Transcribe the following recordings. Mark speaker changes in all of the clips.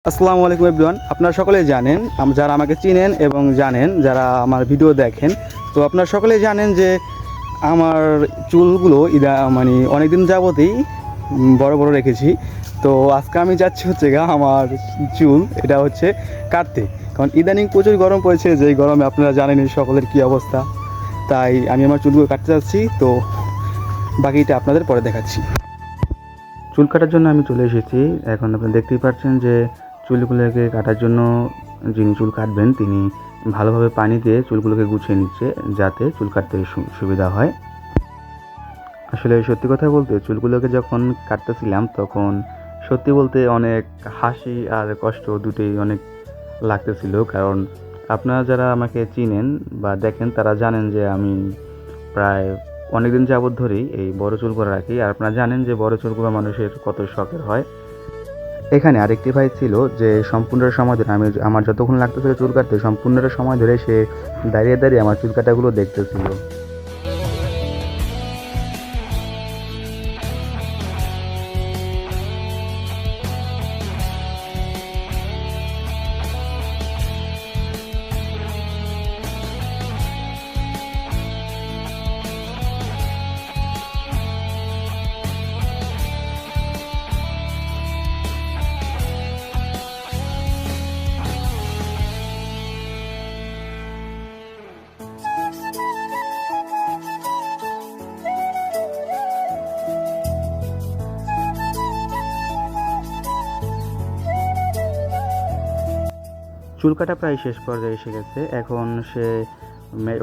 Speaker 1: আসসালামু আলাইকুম এভরিওয়ান। আপনারা সকলেই জানেন, যারা আমাকে চিনেন এবং জানেন যারা আমার ভিডিও দেখেন, তো আপনারা সকলেই জানেন যে আমার চুলগুলো মানে অনেক দিন যাবতেই বড় বড় রেখেছি। তো আজকে আমি যাচ্ছি আমার চুল এটা হচ্ছে কাটতে, কারণ ইদানিং প্রচুর গরম পড়েছে, যেই গরমে আপনারা জানেনই সকলের কী অবস্থা। তাই আমি আমার চুলগুলো কাটতে যাচ্ছি, তো বাকিটা আপনাদের পরে দেখাচ্ছি। চুল কাটার জন্য আমি চলে এসেছি। এখন আপনি দেখতেই পাচ্ছেন যে চুলগুলোকে কাটার জন্য যিনি চুল কাটবেন তিনি ভালোভাবে পানি দিয়ে চুলগুলোকে গুছিয়ে নিচ্ছে, যাতে চুল কাটতে সুবিধা হয়। আসলে সত্যি কথা বলতে চুলগুলোকে যখন কাটতেছিলাম তখন সত্যি বলতে অনেক হাসি আর কষ্ট দুটোই অনেক লাগতেছিল, কারণ আপনারা যারা আমাকে চিনেন বা দেখেন তারা জানেন যে আমি প্রায় অনেকদিন যাবৎ ধরেই এই বড় চুলগুলো রাখি। আর আপনারা জানেন যে বড় চুলগুলো মানুষের কত শখের হয়। এখানে আরেকটি ভাই ছিল যে সম্পূর্ণটা সময় ধরে আমার যতক্ষণ লাগতেছিল চুল কাটতে, সম্পূর্ণটা সময় ধরে সে দাঁড়িয়ে দাঁড়িয়ে আমার চুল কাটাগুলো দেখতেছিল। চুল কাটা প্রায় শেষ পর্যায়ে এসে গেছে। এখন সে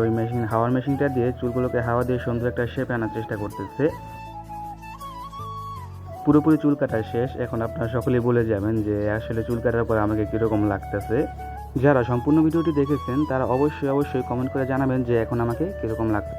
Speaker 1: ওই হাওয়ার মেশিনটা দিয়ে চুলগুলোকে হাওয়া দিয়ে সুন্দর একটা শেপে আনার চেষ্টা করতেছে। পুরোপুরি চুল কাটা শেষ। এখন আপনারা সকলেই বলে যাবেন যে আসলে চুল কাটার পর আমাকে কীরকম লাগতেছে। যারা সম্পূর্ণ ভিডিওটি দেখেছেন তারা অবশ্যই কমেন্ট করে জানাবেন যে এখন আমাকে কীরকম লাগছে।